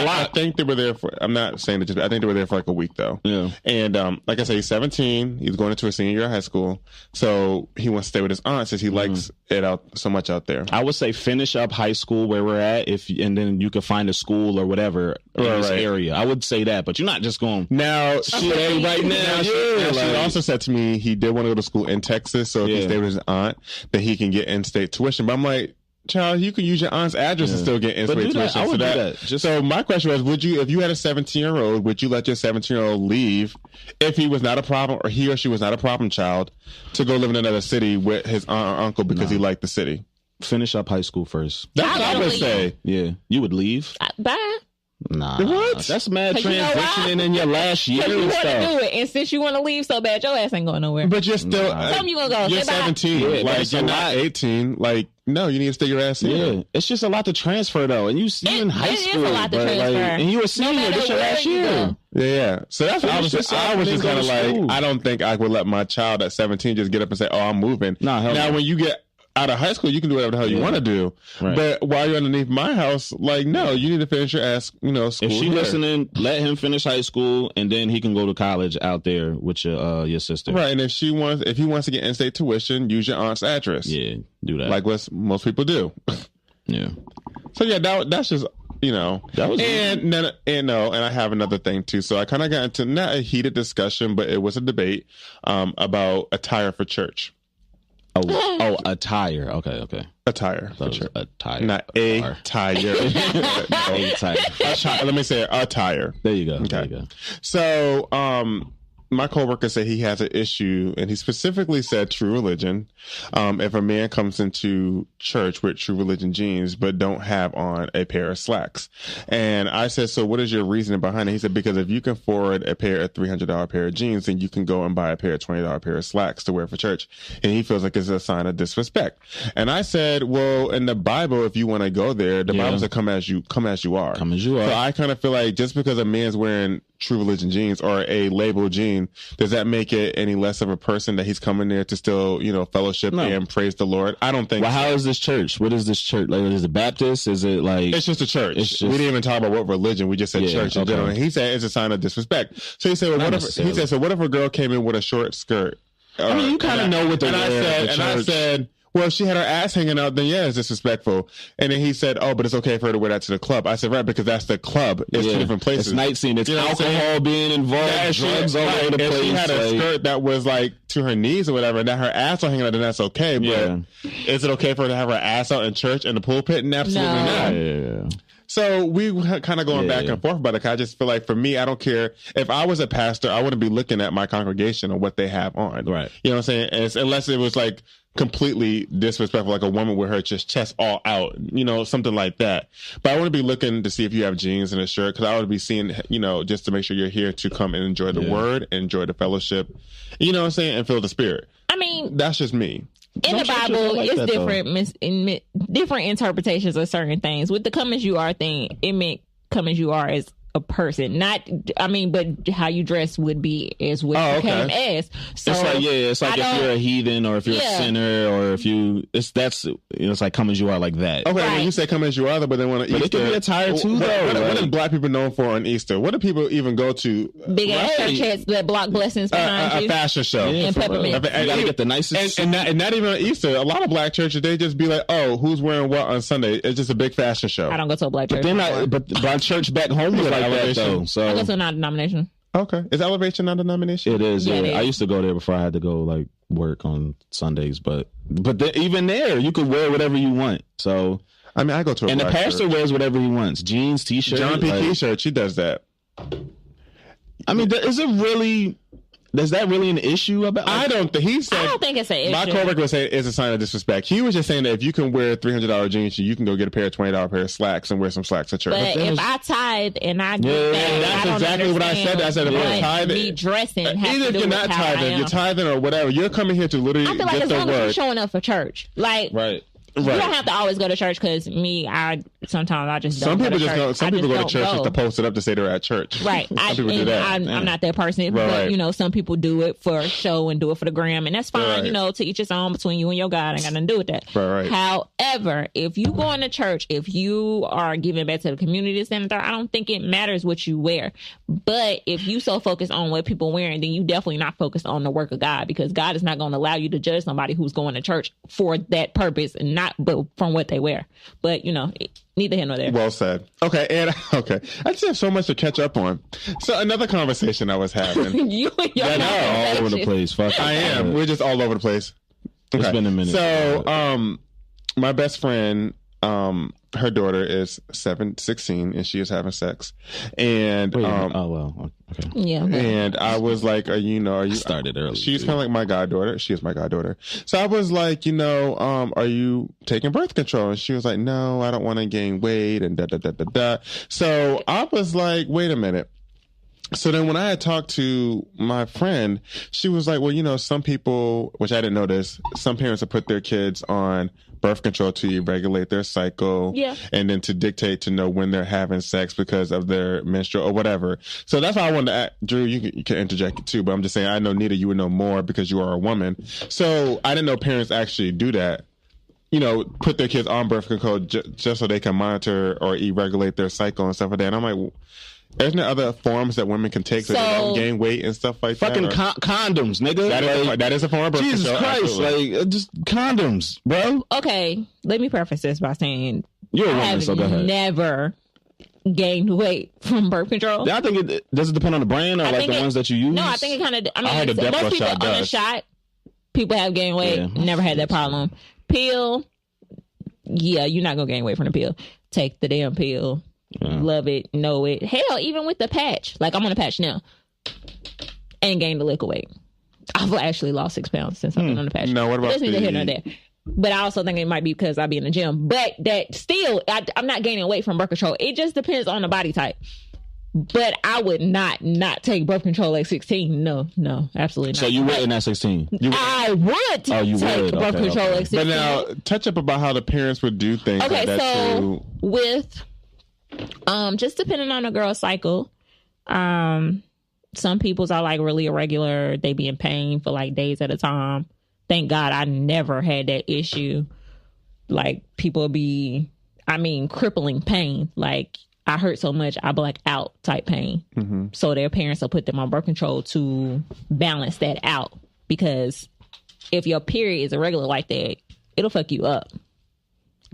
a lot. I think they were there for, I'm not saying it just, I think they were there for like a week though. Yeah. And like I say, he's 17. He's going into a senior year of high school. So he wants to stay with his aunt since he likes it out so much out there. I would say finish up high school where we're at, and then you could find a school or whatever in this area. I would say that, but you're not just going now. Shit, right now. She also said to me he did want to go to school in Texas, so if he stayed with his aunt, then he can get in-state tuition. But I'm like, child, you can use your aunt's address and still get in-state tuition. I would do that. So my question was, would you, if you had a 17-year-old, would you let your 17-year-old leave if he was not a problem, or he or she was not a problem child, to go live in another city with his aunt or uncle because he liked the city? Finish up high school first. That's what I would say. Yeah. You would leave? Bye. Nah. What? That's mad transitioning in your last year. You and want stuff. to do it, and since you want to leave so bad, your ass ain't going nowhere. But you're still, tell me you gonna go. You're 17. Yeah, like, you're not 18. Like, no, you need to stay your ass here. Yeah, it's just a lot to transfer though, and you in high school, is a lot to transfer. Like, and you a senior this your last year. Yeah. So that's what I was just kind of like, I don't think I would let my child at 17 just get up and say, "Oh, I'm moving." Nah, now when you get out of high school, you can do whatever the hell you want to do. Right. But while you're underneath my house, like, no, you need to finish your ass, school. If she listening, let him finish high school, and then he can go to college out there with your sister. Right. And if he wants to get in-state tuition, use your aunt's address. Yeah, do that. Like what most people do. Yeah. So yeah, that's just that was and I have another thing too. So I kind of got into not a heated discussion, but it was a debate about attire for church. Oh, attire. Okay. Attire for church. Attire. Not a tire. Let me say attire. There you go. Okay. There you go. So, my coworker said he has an issue, and he specifically said True Religion. If a man comes into church with True Religion jeans but don't have on a pair of slacks, and I said, so what is your reasoning behind it? He said, because if you can afford a pair of $300 pair of jeans, then you can go and buy a pair of $20 pair of slacks to wear for church, and he feels like it's a sign of disrespect. And I said, well, in the Bible, if you want to go there, the Bible said, come as you are. Come as you are. So I kind of feel like just because a man's wearing True Religion jeans or a label jean, does that make it any less of a person that he's coming there to still, fellowship and praise the Lord? I don't think. Well, how is this church? What is this church? Like, is it Baptist? Is it like? It's just a church. We didn't even talk about what religion. We just said church in general. And he said it's a sign of disrespect. So he said, well, what if a girl came in with a short skirt? I mean, you kind of know what the I said, well, if she had her ass hanging out, then it's disrespectful. And then he said, oh, but it's okay for her to wear that to the club. I said, right, because that's the club. It's two different places. It's night scene. It's alcohol being involved, drugs all over the place. If she had a skirt that was like to her knees or whatever, and that her ass was hanging out, then that's okay. But is it okay for her to have her ass out in church in the pulpit? And absolutely not. Yeah. So we kind of going back and forth about it. I just feel like for me, I don't care. If I was a pastor, I wouldn't be looking at my congregation or what they have on. Right. You know what I'm saying? Unless it was like completely disrespectful, like a woman with her chest all out, something like that. But I wouldn't be looking to see if you have jeans and a shirt, because I would be seeing, just to make sure you're here to come and enjoy the word, enjoy the fellowship, you know what I'm saying, and feel the spirit. I mean, that's just me. In the Bible, it's different different interpretations of certain things. With the come as you are thing, it meant come as you are as a person, but how you dress would be as what you came as. So it's like if you're a heathen or if you're a sinner or if it's like come as you are like that. Okay, when you say come as you are, but then when Easter, it can be attire too. What is Black people known for on Easter? What do people even go to? Big ass church hats that block blessings behind you. A fashion show and peppermint. You gotta get the nicest. And not even on Easter. A lot of Black churches, they just be like, oh, who's wearing what on Sunday? It's just a big fashion show. I don't go to a Black church. But my church back home was like that though. So I go to a non-denomination. Okay. Is Elevation not a denomination? It is. Yeah, it is. I used to go there before I had to go like work on Sundays, but even there, you could wear whatever you want. So I go to a and the pastor wears whatever he wants: jeans, t-shirt. John P. T-shirt. She does that. I mean, is that really an issue about? I don't think he said. I don't think it's an issue. My coworker was saying it's a sign of disrespect. He was just saying that if you can wear $300 jeans, you can go get a pair of $20 pair of slacks and wear some slacks at church. But if I tithe and I get that, that's exactly what I said. I said if I tithe, me dressing has even to do if you're with not how I tithing, am. you're tithing or whatever. You're coming here to literally I feel like get as the long as word. you're showing up for church, like right. You don't have to always go to church because sometimes I just don't. Some people go to some people go to church just to post it up to say they're at church. Right. Some people do that. I'm not that person, but some people do it for show and do it for the gram, and that's fine. Right. To each his own between you and your God. I ain't got nothing to do with that. Right. However, if you go into church, if you are giving back to the community center, I don't think it matters what you wear. But if you so focus on what people wearing, then you definitely not focused on the work of God, because God is not going to allow you to judge somebody who's going to church for that purpose and not but from what they wear. But neither here nor there. Well said. Okay, and I just have so much to catch up on. So another conversation I was having. You and your all over the place. Fuck. I am. We're just all over the place. Okay. It's been a minute. So, my best friend, her daughter is 16 and she is having sex. And okay. Yeah. And I was like, are you started early? She's kind of like my goddaughter. She is my goddaughter. So I was like, are you taking birth control? And she was like, no, I don't want to gain weight and da. So I was like, wait a minute. So then when I had talked to my friend, she was like, well, some people, which I didn't notice, some parents will put their kids on birth control to regulate their cycle. Yeah. And then to dictate to know when they're having sex because of their menstrual or whatever. So that's why I wanted to ask, Drew, you can interject it too, but I'm just saying, I know, Nita, you would know more because you are a woman. So I didn't know parents actually do that. Put their kids on birth control just so they can monitor or regulate their cycle and stuff like that. And I'm like, isn't there other forms that women can take so they don't gain weight and stuff like fucking that? Fucking condoms, nigga. That is a form of birth Jesus control. Christ, Absolutely. just condoms, bro. Okay, let me preface this by saying you're a woman, so go ahead. Never gained weight from birth control. I think does it depend on the brand or the ones that you use? No, I think it kind of. I heard the most people on a shot, people have gained weight. Yeah. Never had that problem. Pill, yeah, you're not gonna gain weight from the pill. Take the damn pill. Yeah. Love it, know it. Hell, even with the patch, like I'm on a patch now, and gained the liquid weight. I've actually lost 6 pounds since I've been on the patch. No, what about neither here nor there. But I also think it might be because I be in the gym. But that still, I'm not gaining weight from birth control. It just depends on the body type. But I would not take birth control at 16. No, absolutely not. So you wouldn't at 16? I would take birth control at 16. But now, touch up about how the parents would do things like that too. With just depending on the girl's cycle, some people's are like really irregular. They be in pain for like days at a time. Thank God I never had that issue. Like people be, crippling pain. Like I hurt so much I black out type pain. Mm-hmm. So their parents will put them on birth control to balance that out, because if your period is irregular like that, it'll fuck you up.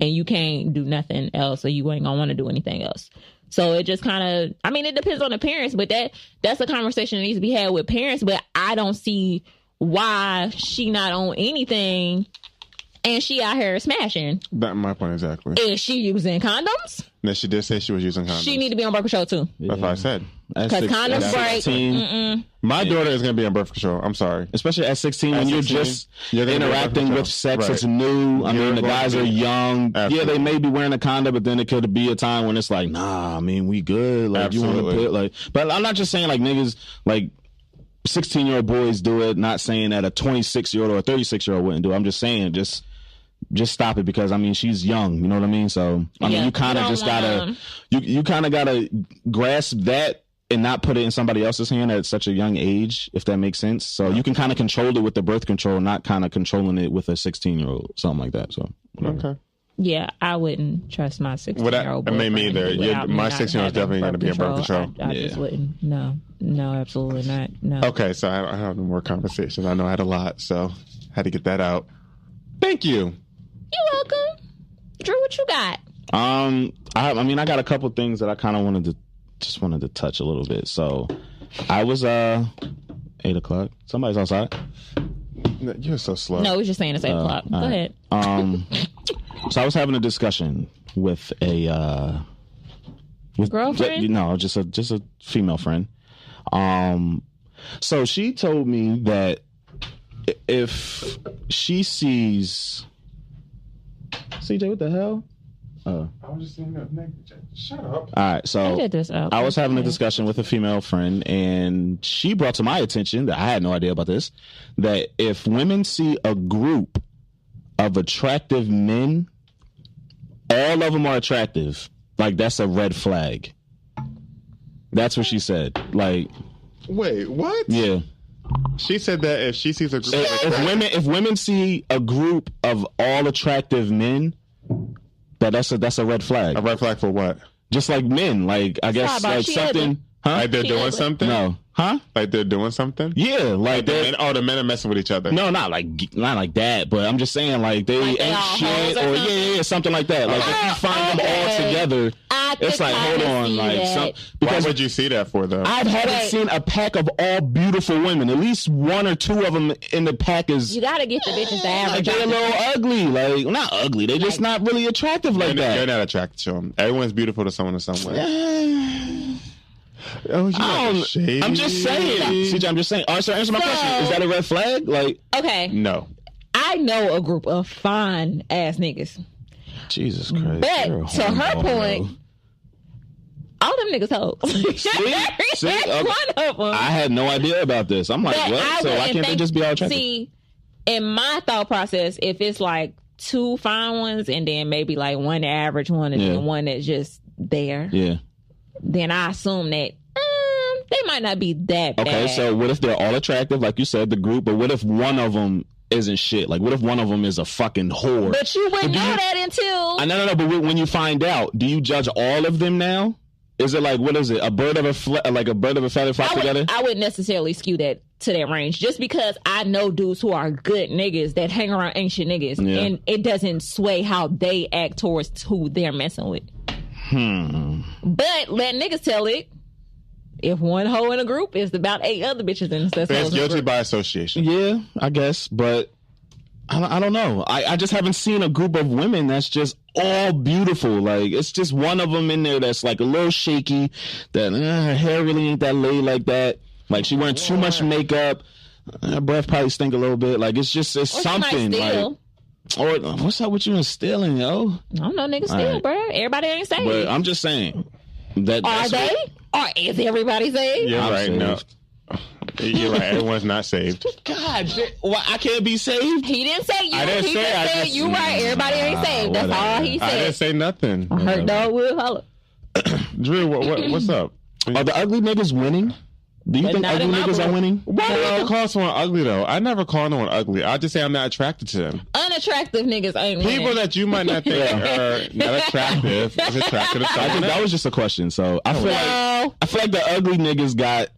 And you can't do nothing else, or you ain't gonna want to do anything else. So it just kind of, it depends on the parents, but that's a conversation that needs to be had with parents. But I don't see why she not on anything and she out here smashing. That's my point exactly. Is she using condoms? No, she did say she was using condoms. She need to be on birth control too. Yeah. That's what I said. Because condoms break. My daughter is going to be on birth control. I'm sorry. Especially at 16 when you're just interacting with sex. Right. It's new. The guys are young. Absolutely. Yeah, they may be wearing a condom, but then it could be a time when it's like, nah, we good. Like, absolutely. You want to put but I'm not just saying like niggas, like 16-year-old boys do it. Not saying that a 26-year-old or a 36-year-old wouldn't do it. I'm just saying just stop it, because she's young, you know what I mean? So you kind of just gotta you kind of gotta grasp that and not put it in somebody else's hand at such a young age, if that makes sense. So you can kind of control it with the birth control, not kind of controlling it with a 16-year-old, something like that. So okay. Yeah, I wouldn't trust my 16-year-old. Me either. My 16-year-old is definitely going to be in birth control. I just wouldn't. No, absolutely not. No. Okay, so I have no more conversations. I know I had a lot, so had to get that out. Thank you. You're welcome. Drew, what you got? I got a couple things that I kind of wanted to touch a little bit. So I was 8 o'clock. Somebody's outside. You're so slow. No, we was just saying it's 8 o'clock. Go ahead. So I was having a discussion with a girlfriend. Just a female friend. So she told me that if she sees CJ, what the hell? I was just saying that. Shut up. All right, so I was having a discussion with a female friend, and she brought to my attention that I had no idea about this, that if women see a group of attractive men, all of them are attractive. Like, that's a red flag. That's what she said. Like, wait, what? Yeah. She said that if she sees a group, if women see a group of all attractive men, that's a red flag. A red flag for what? Just like men, like I guess like something. Huh? Like they're doing something? No. Huh? Like they're doing something? Yeah, like the men are messing with each other. No, not like that, but I'm just saying like they ain't shit or yeah, something like that. Like if you find them all together, it's like hold on, like because why would you see that for though? I haven't seen a pack of all beautiful women. At least one or two of them in the pack is. You gotta get the bitches to average. Like they're a little ugly, like not ugly. They just not really attractive like that. You're not attracted to them. Everyone's beautiful to someone in some way. Oh, I'm just saying. CJ, I'm just saying. All right, so answer my question. Is that a red flag? Like, okay. No. I know a group of fine ass niggas. Jesus Christ. But to her point, all them niggas hoes. See? One of them. I had no idea about this. I'm like, what? So why can't they just be all attractive? See, in my thought process, if it's like two fine ones and then maybe like one average one and then one that's just there. Yeah. Then I assume that they might not be that bad. Okay, so what if they're all attractive, like you said, the group, but what if one of them isn't shit? Like, what if one of them is a fucking whore? But you wouldn't know that until... No, but when you find out, do you judge all of them now? Is it like, what is it, a bird of a feather flock together? I wouldn't necessarily skew that to that range, just because I know dudes who are good niggas that hang around ancient niggas, and it doesn't sway how they act towards who they're messing with. But let niggas tell it. If one hoe in a group is about 8 other bitches in the it's guilty by association. Yeah, I guess, but I don't know. I just haven't seen a group of women that's just all beautiful. Like, it's just one of them in there that's like a little shaky, that her hair really ain't that laid like that. Like, she wearing too much makeup. Her breath probably stink a little bit. Like, it's something. Like, or what's up with you and stealing, yo? I don't know, niggas steal, bro. Everybody ain't saved. But I'm just saying. Are they? Or is everybody saved? You're right. Saved. No. You're right. Everyone's not saved. God, I can't be saved? He didn't say you. I didn't he say just said you right. Everybody ain't saved. That's all he said. I didn't say nothing. Hurt dog will holler. Drew, what's up? Are the ugly niggas winning? Do you think ugly niggas are winning? Why do you call someone ugly, though? I never call no one ugly. I just say I'm not attracted to them. Unattractive niggas ain't People winning. That you might not think are not attractive is attracted to someone. I think that was just a question. So I feel like the ugly niggas got,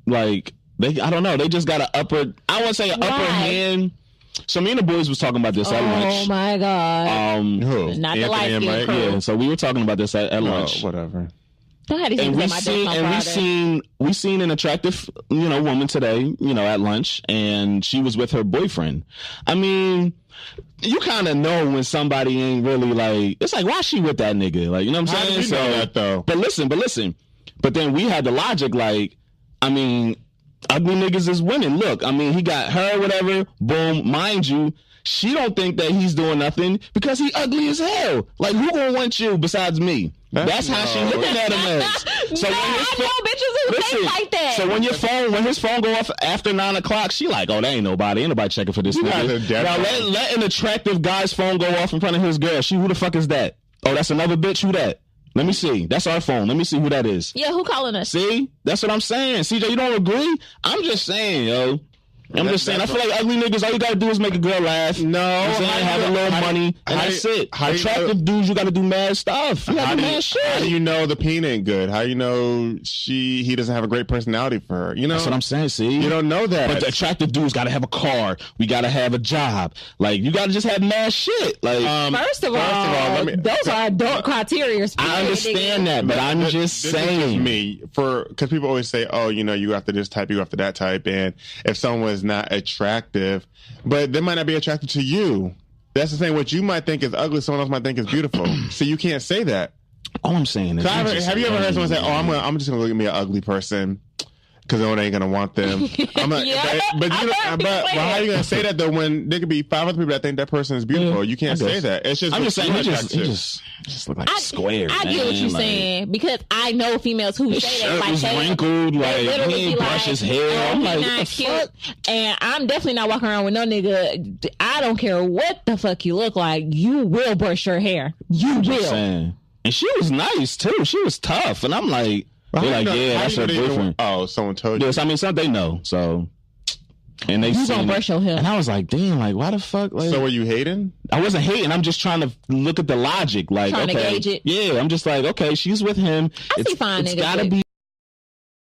like, I don't know. They just got an upper, I wouldn't say an upper hand. So me and the boys was talking about this at lunch. Oh, my God. Who? Not the light skin crew. Yeah, so we were talking about this at lunch. Whatever. And we seen an attractive, woman today, at lunch, and she was with her boyfriend. I mean, you kind of know when somebody ain't really like, it's like, why is she with that nigga? Like, you know what I'm saying? How did you know that, though? But listen. But then we had the logic, like, I mean, ugly niggas is winning. Look, I mean, he got her, whatever, boom, mind you. She don't think that he's doing nothing because he ugly as hell. Like, who gonna want you besides me? That's how she looking at him as. So I know bitches who think like that. So when his phone go off after 9 o'clock, she like, oh, there ain't nobody checking for this nigga. Now let an attractive guy's phone go off in front of his girl. Who the fuck is that? Oh, that's another bitch. Who that? Let me see. That's our phone. Let me see who that is. Yeah, who calling us? See, that's what I'm saying. CJ, you don't agree? I'm just saying, yo. I feel like ugly niggas, all you gotta do is make a girl laugh. No. Have a little money, and that's it. Attractive dudes, you gotta do mad stuff. You gotta do mad shit. How do you know the peen ain't good? How do you know he doesn't have a great personality for her? You know? That's what I'm saying, see? You don't know that. But the attractive dudes gotta have a car. We gotta have a job. Like, you gotta just have mad shit. Like, first of all, those are adult criteria. I understand that, but I'm just saying. Because people always say, oh, you after this type, you after that type, and if someone is not attractive, but they might not be attracted to you. That's the thing. What you might think is ugly, someone else might think is beautiful. So you can't say that. All I'm saying is, have you ever heard someone say, "Oh, I'm just gonna look at me an ugly person"? because no one ain't gonna want them. I'm like, but how are you gonna say that though when there could be 5 other people that think that person is beautiful? You can't say that. It's just I'm just saying he just look like a square. I get what you're saying because I know females who say that, like was wrinkled, like he ain't brush his hair. I'm like, what the fuck? And I'm definitely not walking around with no nigga. I don't care what the fuck you look like. You will brush your hair. You will. And she was nice too. She was tough, and I'm like. They're like, that's her boyfriend. Someone told you. Yes, I mean, some they know. So, and they you gonna brush your hair. And I was like, damn, like, why the fuck? Like, so were you hating? I wasn't hating. I'm just trying to look at the logic. Like, trying to gauge it. Yeah, I'm just like, okay, she's with him. I see fine niggas. It's gotta be.